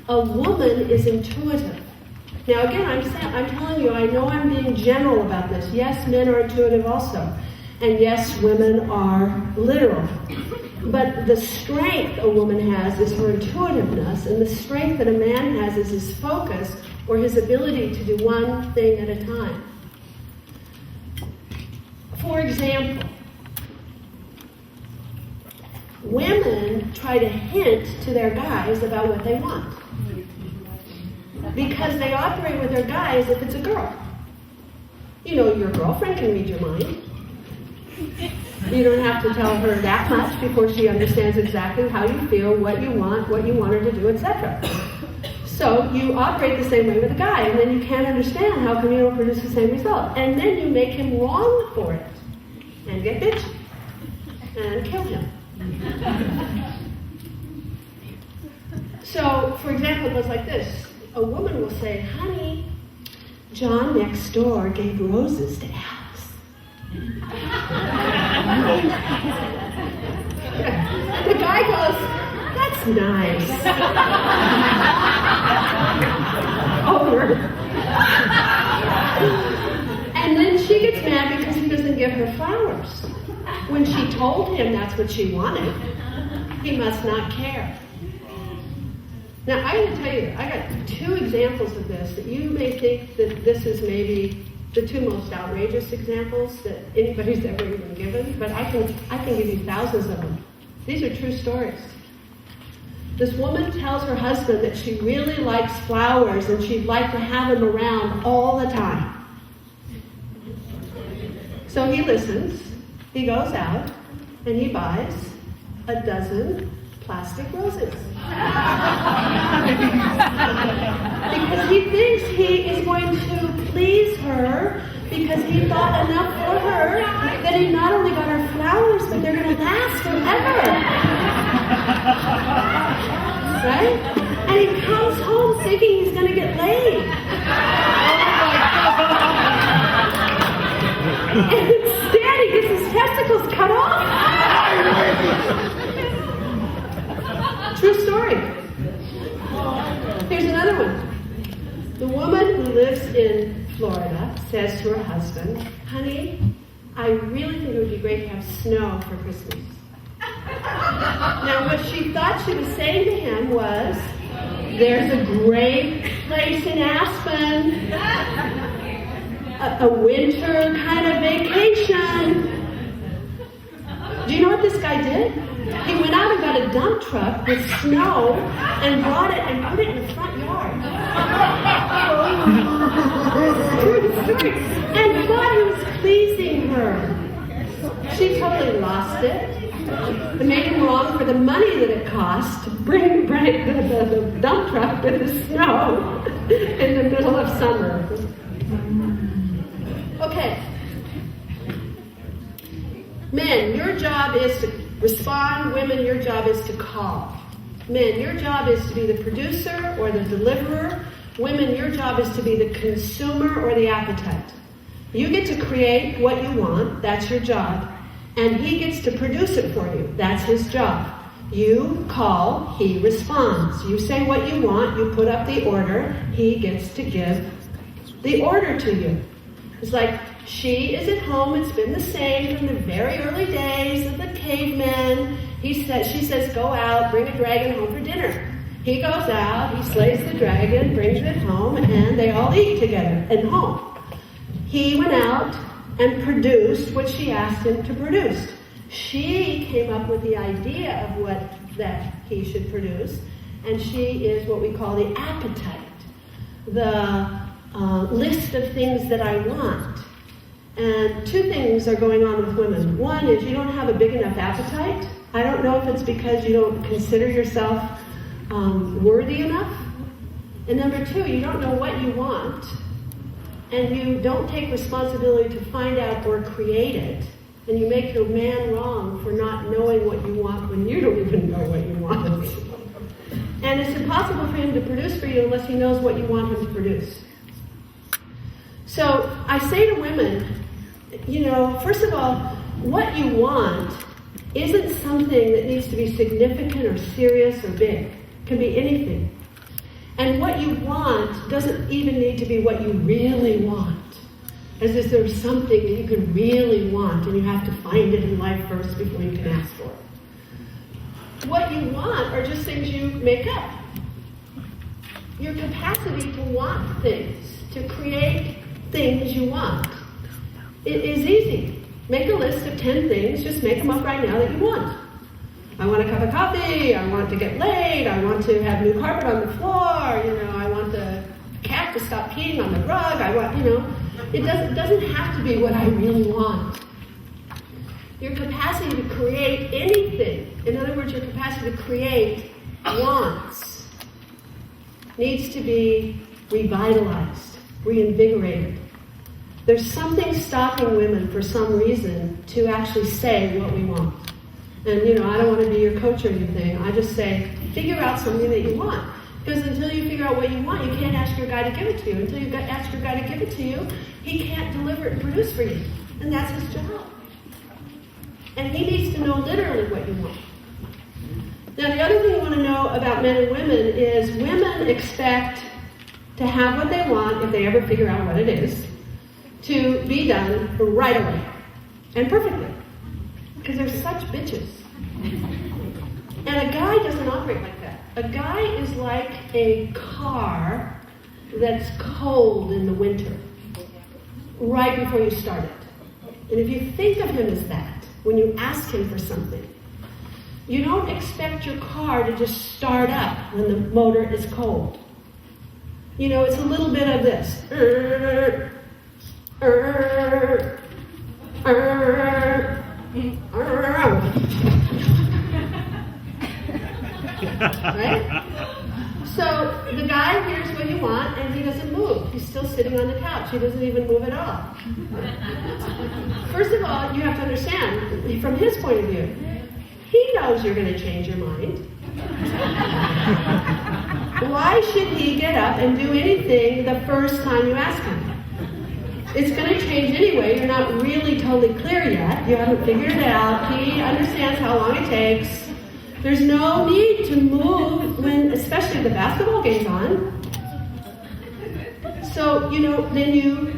A woman is intuitive. Now again, I'm telling you, I know I'm being general about this. Yes, men are intuitive also. And yes, women are literal. But the strength a woman has is her intuitiveness, and the strength that a man has is his focus or his ability to do one thing at a time. For example, women try to hint to their guys about what they want. Because they operate with their guys if it's a girl. You know, your girlfriend can read your mind. You don't have to tell her that much before she understands exactly how you feel, what you want her to do, etc. So you operate the same way with a guy, and then you can't understand how come you don't produce the same result. And then you make him wrong for it, and get bitchy, and kill him. So, for example, it goes like this. A woman will say, honey, John next door gave roses to Alice. The guy goes, that's nice. Over. And then she gets mad because he doesn't give her flowers. When she told him that's what she wanted, he must not care. Now, I got to tell you, I got 2 examples of this that you may think that this is maybe the 2 most outrageous examples that anybody's ever even given, but I can give you thousands of them. These are true stories. This woman tells her husband that she really likes flowers and she'd like to have them around all the time. So he listens, he goes out, and he buys a dozen plastic roses. Because he thinks he is going to please her because he thought enough for her that he not only got her flowers, but they're going to last forever. Right? And he comes home thinking he's going to get laid. And instead he gets his testicles cut off. True story. Here's another one. The woman who lives in Florida says to her husband, honey, I really think it would be great to have snow for Christmas. Now, what she thought she was saying to him was, there's a great place in Aspen, a winter kind of vacation. Do you know what this guy did? He went out and got a dump truck with snow and brought it and put it in the front yard. And thought he was pleasing her. She totally lost it. It made him wrong for the money that it cost to bring the dump truck with the snow in the middle of summer. Okay. Men, your job is to respond. Women, your job is to call. Men, your job is to be the producer or the deliverer. Women, your job is to be the consumer or the appetite. You get to create what you want. That's your job. And he gets to produce it for you. That's his job. You call, he responds. You say what you want, you put up the order, he gets to give the order to you. It's like, she is at home, it's been the same from the very early days of the cavemen. She says, go out, bring a dragon home for dinner. He goes out, he slays the dragon, brings it home, and they all eat together at home. He went out and produced what she asked him to produce. She came up with the idea of what that he should produce, and she is what we call the appetite, the list of things that I want. And 2 things are going on with women. One is you don't have a big enough appetite. I don't know if it's because you don't consider yourself worthy enough, And number two, you don't know what you want, and you don't take responsibility to find out or create it, and you make your man wrong for not knowing what you want when you don't even know what you want. And it's impossible for him to produce for you unless he knows what you want him to produce. So I say to women, first of all, what you want isn't something that needs to be significant or serious or big. It can be anything. And what you want doesn't even need to be what you really want. As if there's something that you could really want and you have to find it in life first before you can ask for it. What you want are just things you make up. Your capacity to want things, to create things you want. It is easy. Make a list of 10 things, just make them up right now that you want. I want a cup of coffee, I want to get laid, I want to have new carpet on the floor, I want the cat to stop peeing on the rug, it doesn't have to be what I really want. Your capacity to create anything, in other words, your capacity to create wants, needs to be revitalized, reinvigorated. There's something stopping women for some reason to actually say what we want. And, I don't want to be your coach or anything. I just say, figure out something that you want. Because until you figure out what you want, you can't ask your guy to give it to you. Until you ask your guy to give it to you, he can't deliver it and produce for you. And that's his job. And he needs to know literally what you want. Now, the other thing you want to know about men and women is women expect to have what they want, if they ever figure out what it is, to be done right away. And perfectly. Because they're such bitches. And a guy doesn't operate like that. A guy is like a car that's cold in the winter, right before you start it. And if you think of him as that, when you ask him for something, you don't expect your car to just start up when the motor is cold. It's a little bit of this. Right? So the guy hears what you want and he doesn't move. He's still sitting on the couch. He doesn't even move at all. First of all, you have to understand, from his point of view, he knows you're going to change your mind. Why should he get up and do anything the first time you ask him? It's going to change anyway. You're not really totally clear yet. You haven't figured it out. He understands how long it takes. There's no need to move when, especially the basketball game's on. So, then you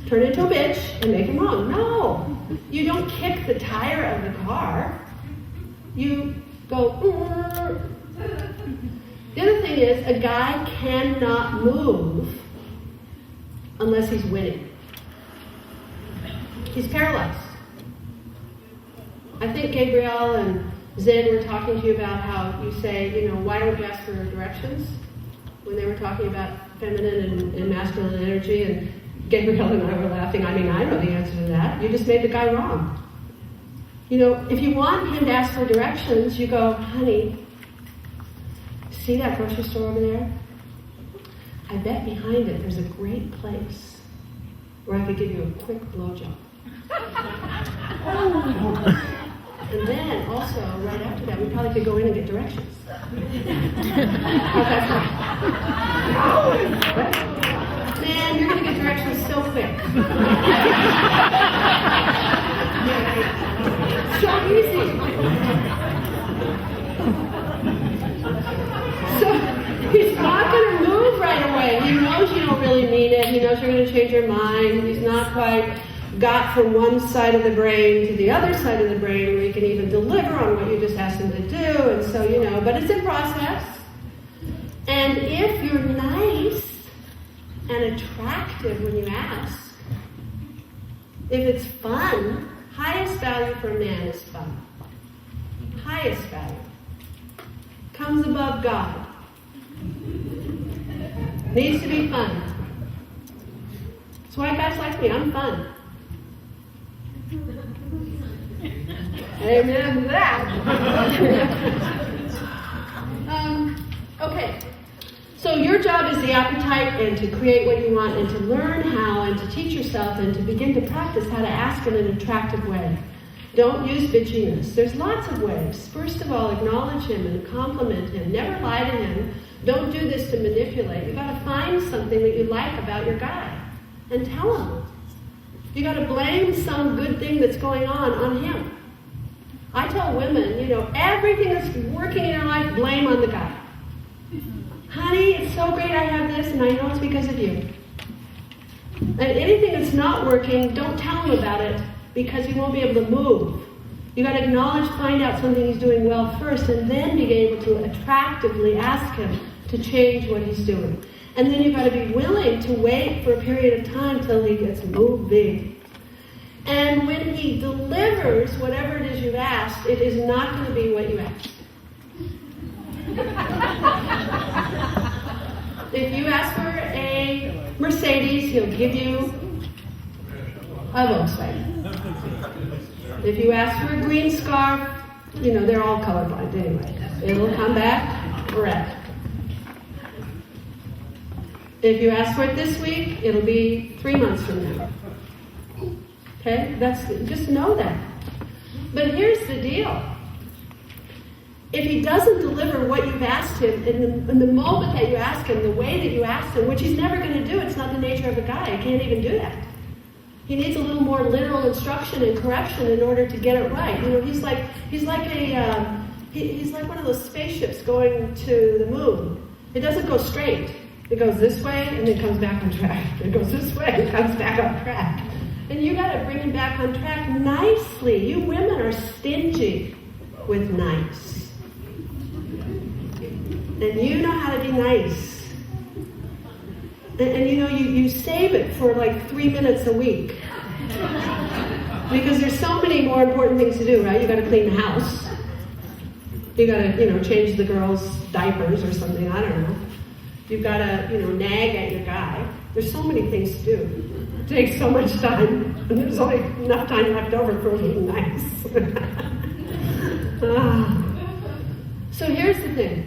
turn into a bitch and make him wrong. No. You don't kick the tire of the car. You go, The other thing is, a guy cannot move unless he's winning. He's paralyzed. I think Gabrielle and Zen were talking to you about how you say, why don't you ask for directions? When they were talking about feminine and masculine energy, and Gabrielle and I were laughing. I know the answer to that. You just made the guy wrong. If you want him to ask for directions, you go, honey, see that grocery store over there? I bet behind it there's a great place where I could give you a quick blowjob. And then also, right after that, we probably could go in and get directions. Man, you're going to get directions so quick. So easy. So he's not going to move right away. He knows you don't really mean it. He knows you're going to change your mind. He's not quite got from one side of the brain to the other side of the brain where you can even deliver on what you just asked him to do. And so, but it's in process. And if you're nice and attractive when you ask, if it's fun, highest value for a man is fun. Highest value. Comes above God. Needs to be fun. That's why guys like me. I'm fun. Amen to that. Okay. So your job is the appetite and to create what you want and to learn how and to teach yourself and to begin to practice how to ask in an attractive way. Don't use bitchiness. There's lots of ways. First of all, acknowledge him and compliment him. Never lie to him. Don't do this to manipulate. You've got to find something that you like about your guy and tell him. You've got to blame some good thing that's going on him. I tell women, everything that's working in your life, blame on the guy. Honey, it's so great I have this, and I know it's because of you. And anything that's not working, don't tell him about it, because he won't be able to move. You've got to acknowledge, find out something he's doing well first, and then be able to attractively ask him to change what he's doing. And then you've got to be willing to wait for a period of time till he gets moving. And when he delivers whatever it is you've asked, it is not going to be what you asked. If you ask for a Mercedes, he'll give you a Volkswagen. If you ask for a green scarf, they're all colorblind anyway. It'll come back red. If you ask for it this week, it'll be 3 months from now. Okay? Just know that. But here's the deal. If he doesn't deliver what you've asked him in the moment that you ask him, the way that you asked him, which he's never going to do, it's not the nature of a guy. He can't even do that. He needs a little more literal instruction and correction in order to get it right. He's like one of those spaceships going to the moon. It doesn't go straight. It goes this way and then comes back on track. It goes this way and comes back on track. And you got to bring him back on track nicely. You women are stingy with nice. And you know how to be nice. And you save it for like 3 minutes a week. Because there's so many more important things to do, right? You got to clean the house. You got to, change the girls' diapers or something, I don't know. You've got to, nag at your guy. There's so many things to do. It takes so much time, and there's only enough time left over for being nice. So here's the thing.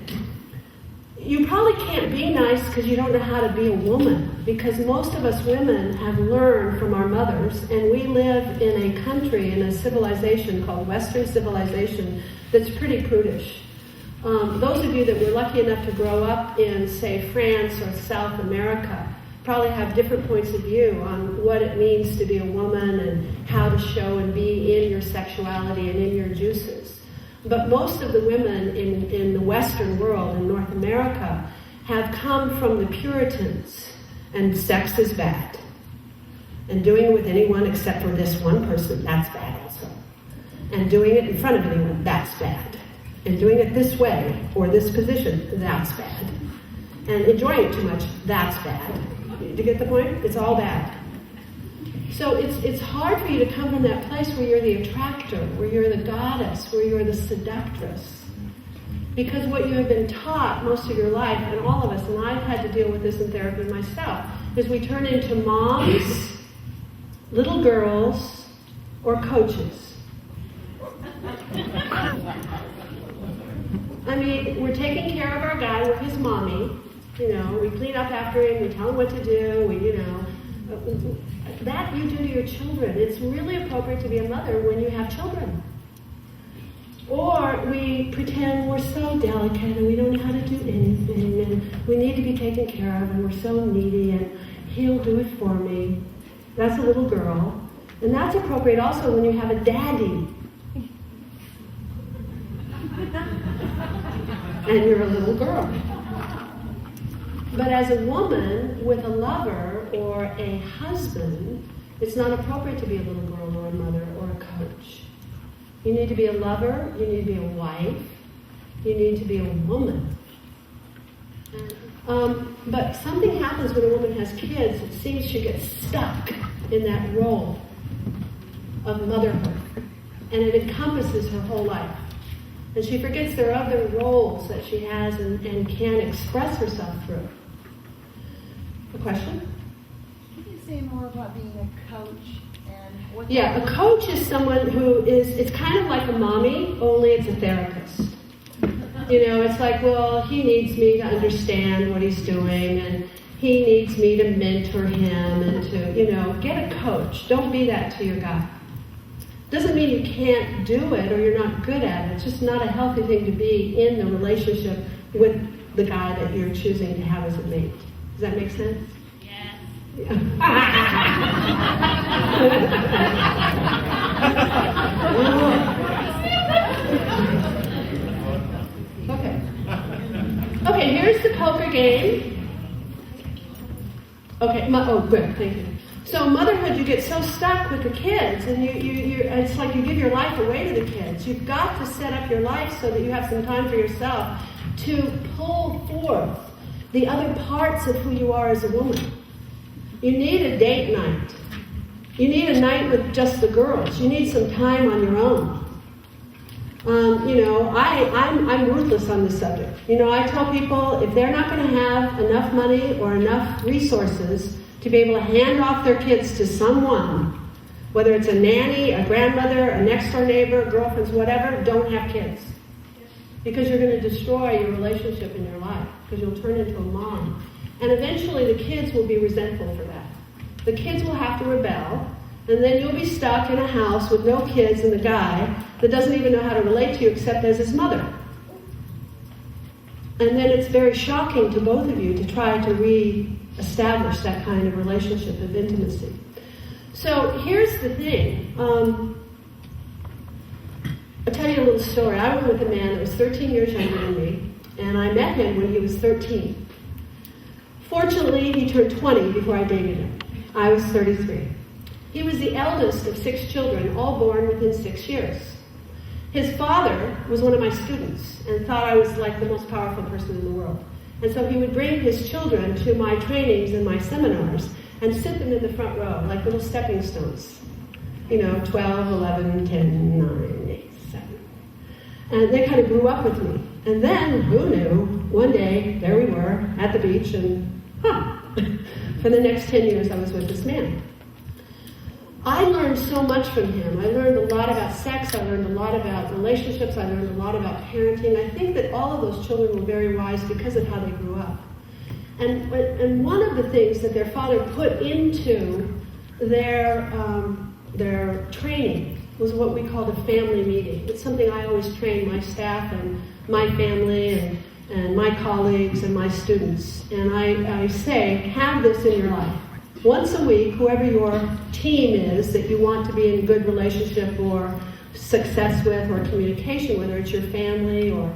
You probably can't be nice because you don't know how to be a woman, because most of us women have learned from our mothers, and we live in a country, in a civilization called Western civilization that's pretty prudish. Those of you that were lucky enough to grow up in, say, France or South America probably have different points of view on what it means to be a woman and how to show and be in your sexuality and in your juices. But most of the women in the Western world, in North America, have come from the Puritans, and sex is bad. And doing it with anyone except for this one person, that's bad also. And doing it in front of anyone, that's bad. And doing it this way, or this position, that's bad. And enjoying it too much, that's bad. Do you get the point? It's all bad. So it's hard for you to come from that place where you're the attractor, where you're the goddess, where you're the seductress. Because what you have been taught most of your life, and all of us, and I've had to deal with this in therapy myself, is we turn into moms, little girls, or coaches. I mean, we're taking care of our guy, we're his mommy. We clean up after him, we tell him what to do, that you do to your children. It's really appropriate to be a mother when you have children. Or we pretend we're so delicate and we don't know how to do anything and we need to be taken care of and we're so needy and he'll do it for me. That's a little girl. And that's appropriate also when you have a daddy. And you're a little girl. But as a woman with a lover or a husband, it's not appropriate to be a little girl or a mother or a coach. You need to be a lover, you need to be a wife, you need to be a woman. But something happens when a woman has kids. It seems she gets stuck in that role of motherhood. And it encompasses her whole life. And she forgets there are other roles that she has and can express herself through. A question? Can you say more about being a coach and what? Yeah, a coach is someone who is, it's kind of like a mommy, only it's a therapist. You know, it's like, well, he needs me to understand what he's doing, and he needs me to mentor him and to, you know, get a coach. Don't be that to your guy. Doesn't mean you can't do it or you're not good at it. It's just not a healthy thing to be in the relationship with the guy that you're choosing to have as a mate. Does that make sense? Yes. Okay, here's the poker game. Okay, good, thank you. So motherhood, you get so stuck with the kids, and it's like you give your life away to the kids. You've got to set up your life so that you have some time for yourself to pull forth the other parts of who you are as a woman. You need a date night. You need a night with just the girls. You need some time on your own. I'm ruthless on this subject. You know, I tell people if they're not going to have enough money or enough resources to be able to hand off their kids to someone, whether it's a nanny, a grandmother, a next-door neighbor, girlfriends, whatever, don't have kids. Because you're going to destroy your relationship in your life, because you'll turn into a mom. And eventually the kids will be resentful for that. The kids will have to rebel, and then you'll be stuck in a house with no kids and a guy that doesn't even know how to relate to you except as his mother. And then it's very shocking to both of you to try to re-establish that kind of relationship of intimacy. So here's the thing. I'll tell you a little story. I was with a man that was 13 years younger than me, and I met him when he was 13. Fortunately, he turned 20 before I dated him. I was 33. He was the eldest of 6 children, all born within 6 years. His father was one of my students and thought I was like the most powerful person in the world. And so he would bring his children to my trainings and my seminars and sit them in the front row like little stepping stones. 12, 11, 10, 9, 8, 7. And they kind of grew up with me. And then, who knew, one day, there we were at the beach, and for the next 10 years I was with this man. I learned so much from him. I learned a lot about sex. I learned a lot about relationships. I learned a lot about parenting. I think that all of those children were very wise because of how they grew up. And one of the things that their father put into their training was what we called a family meeting. It's something I always train my staff and my family and my colleagues and my students. And I say, have this in your life. Once a week, whoever your team is that you want to be in good relationship or success with or communication, whether it's your family or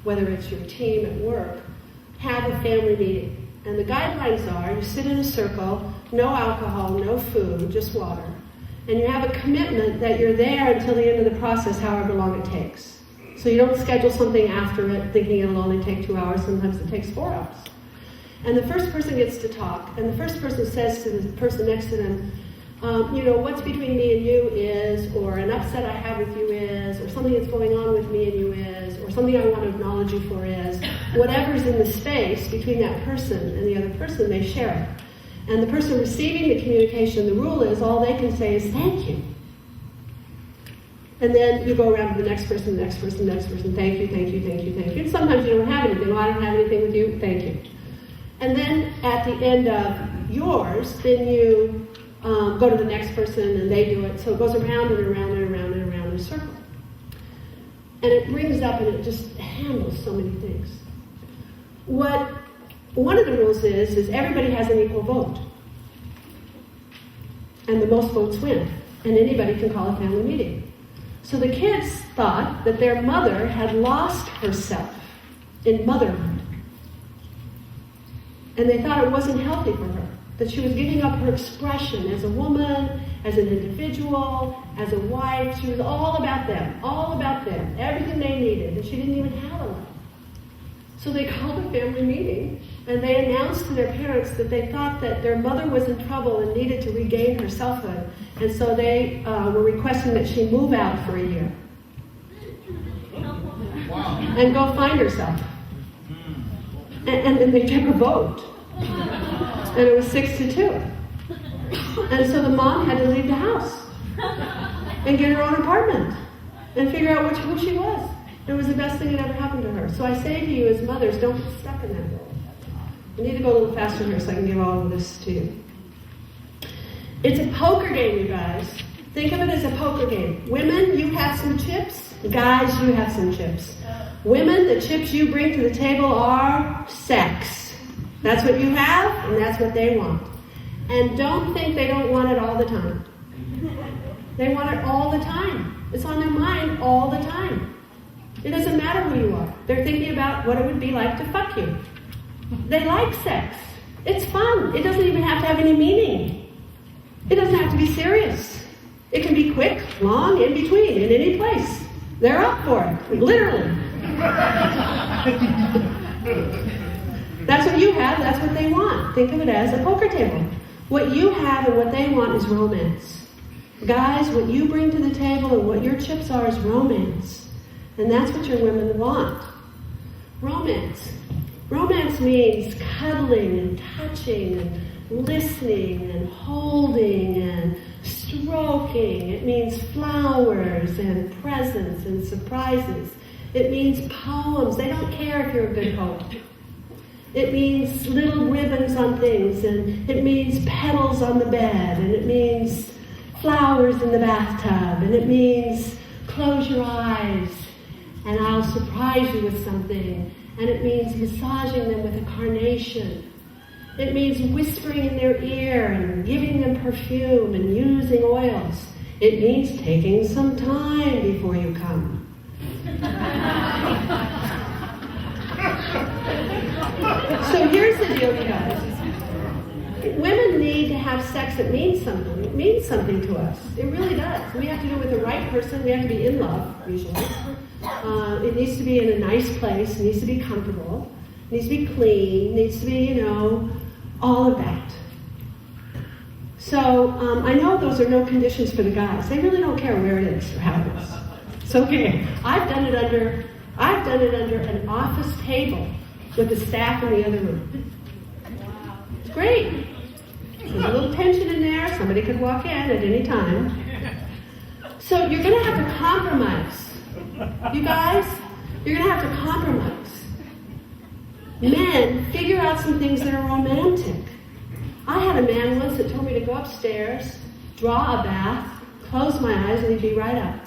whether it's your team at work, have a family meeting. And the guidelines are you sit in a circle, no alcohol, no food, just water. And you have a commitment that you're there until the end of the process, however long it takes. So you don't schedule something after it thinking it'll only take 2 hours. Sometimes it takes 4 hours. And the first person gets to talk, and the first person says to the person next to them, what's between me and you is, or an upset I have with you is, or something that's going on with me and you is, or something I want to acknowledge you for is. Whatever's in the space between that person and the other person, they share it. And the person receiving the communication, the rule is all they can say is thank you. And then you go around to the next person, the next person, the next person, thank you, thank you, thank you, thank you. And sometimes you don't have anything. Well, I don't have anything with you, thank you. And then at the end of yours, then you go to the next person and they do it. So it goes around and around and around and around in a circle. And it brings up and it just handles so many things. What one of the rules is everybody has an equal vote. And the most votes win. And anybody can call a family meeting. So the kids thought that their mother had lost herself in motherhood. And they thought it wasn't healthy for her, that she was giving up her expression as a woman, as an individual, as a wife. She was all about them, everything they needed, and she didn't even have a life. So they called a family meeting, and they announced to their parents that they thought that their mother was in trouble and needed to regain her selfhood. And so they were requesting that she move out for a year. Wow. And go find herself. And then they took a vote. And it was 6-2. And so the mom had to leave the house and get her own apartment and figure out who she was. It was the best thing that ever happened to her. So I say to you as mothers, don't get stuck in that role. I need to go a little faster here so I can give all of this to you. It's a poker game, you guys. Think of it as a poker game. Women, you have some chips. Guys, you have some chips. Women, the chips you bring to the table are sex. That's what you have, and that's what they want. And don't think they don't want it all the time. They want it all the time. It's on their mind all the time. It doesn't matter who you are. They're thinking about what it would be like to fuck you. They like sex. It's fun. It doesn't even have to have any meaning. It doesn't have to be serious. It can be quick, long, in between, in any place. They're up for it, literally. That's what you have, that's what they want. Think of it as a poker table. What you have and what they want is romance. Guys, what you bring to the table and what your chips are is romance. And that's what your women want. Romance. Romance means cuddling and touching and listening and holding and stroking. It means flowers and presents and surprises. It means poems. They don't care if you're a good poet. It means little ribbons on things, and it means petals on the bed, and it means flowers in the bathtub, and it means close your eyes and I'll surprise you with something, and it means massaging them with a carnation. It means whispering in their ear and giving them perfume and using oils. It means taking some time before you come. So here's the deal, you guys. Women need to have sex that means something. It means something to us. It really does. We have to do it with the right person. We have to be in love, usually. It needs to be in a nice place. It needs to be comfortable. It needs to be clean. It needs to be, all of that. So I know those are no conditions for the guys. They really don't care where it is or how it is. It's okay. I've done it under an office table with the staff in the other room. It's great. There's a little tension in there. Somebody could walk in at any time. So you're going to have to compromise. You guys, you're going to have to compromise. Men, figure out some things that are romantic. I had a man once that told me to go upstairs, draw a bath, close my eyes, and he'd be right up.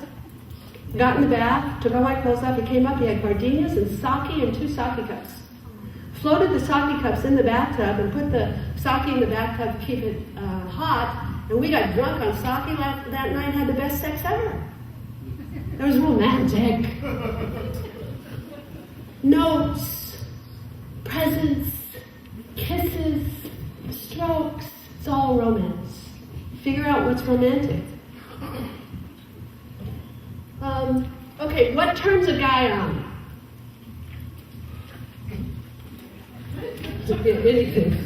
Got in the bath, took all my clothes off, he came up, he had gardenias and sake and 2 sake cups. Floated the sake cups in the bathtub and put the sake in the bathtub to keep it hot, and we got drunk on sake that night and had the best sex ever. It was romantic. Notes, presents, kisses, strokes, it's all romance. Figure out what's romantic. Okay, what turns a guy on? Anything.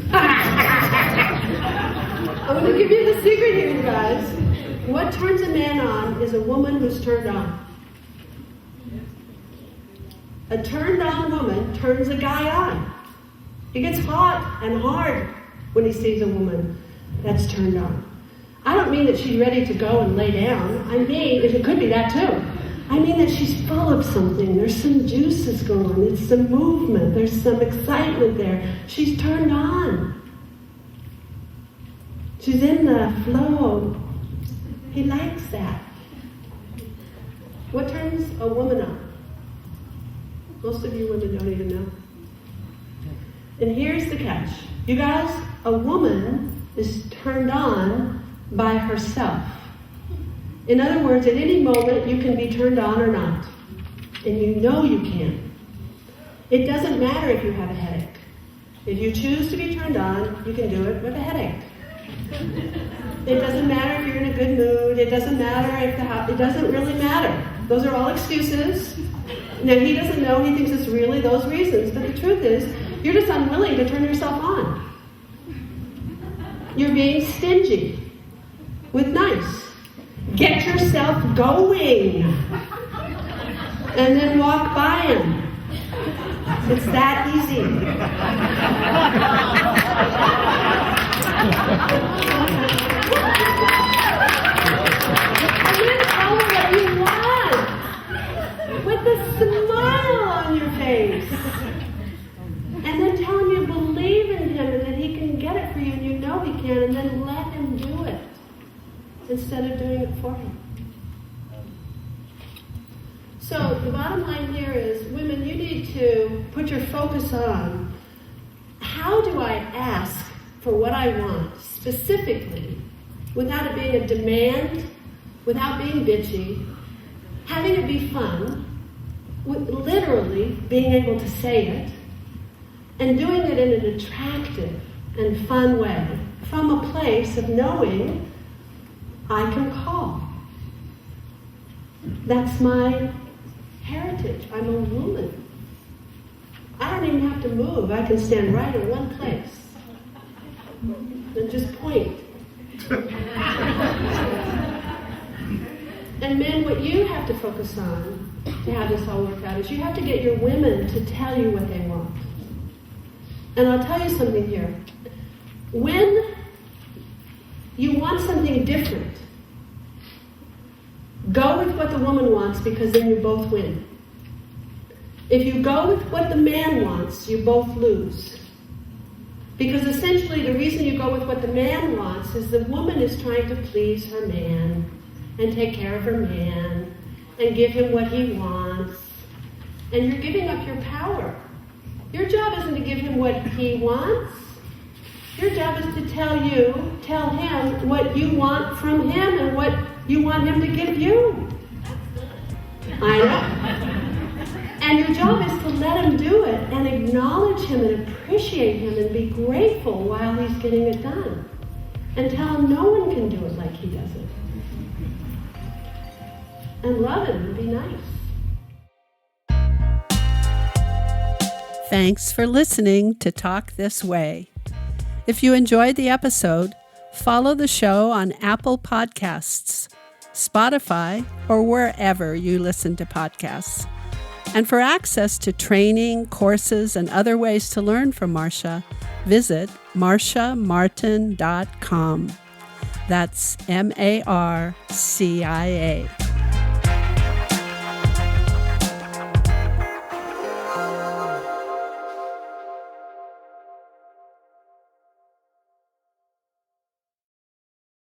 I'm going to give you the secret here, you guys. What turns a man on is a woman who's turned on. A turned on woman turns a guy on. He gets hot and hard when he sees a woman that's turned on. I don't mean that she's ready to go and lay down. I mean, it could be that too. I mean that she's full of something. There's some juices going. It's some movement. There's some excitement there. She's turned on. She's in the flow. He likes that. What turns a woman on? Most of you women don't even know. And here's the catch. You guys, a woman is turned on by herself. In other words, at any moment you can be turned on or not. And you know you can. It doesn't matter if you have a headache. If you choose to be turned on, you can do it with a headache. It doesn't matter if you're in a good mood. It doesn't matter if it doesn't really matter. Those are all excuses. Now, he doesn't know. He thinks it's really those reasons. But the truth is, you're just unwilling to turn yourself on. You're being stingy with nice. Get yourself going. And then walk by him. It's that easy. And then tell her what you want. With a smile. can, and then let him do it instead of doing it for him. So the bottom line here is, women, you need to put your focus on, how do I ask for what I want specifically, without it being a demand, without being bitchy, having it be fun, with literally being able to say it, and doing it in an attractive and fun way, from a place of knowing I can call. That's my heritage. I'm a woman. I don't even have to move. I can stand right in one place and just point. And men, what you have to focus on to have this all work out is you have to get your women to tell you what they want. And I'll tell you something here. When you want something different, go with what the woman wants, because then you both win. If you go with what the man wants, you both lose. Because essentially the reason you go with what the man wants is the woman is trying to please her man and take care of her man and give him what he wants. And you're giving up your power. Your job isn't to give him what he wants. Your job is to tell him what you want from him and what you want him to give you. I know. And your job is to let him do it and acknowledge him and appreciate him and be grateful while he's getting it done. And tell him no one can do it like he does it. And love him and be nice. Thanks for listening to Talk This Way. If you enjoyed the episode, follow the show on Apple Podcasts, Spotify, or wherever you listen to podcasts. And for access to training, courses, and other ways to learn from Marcia, visit marciamartin.com. That's MARCIA.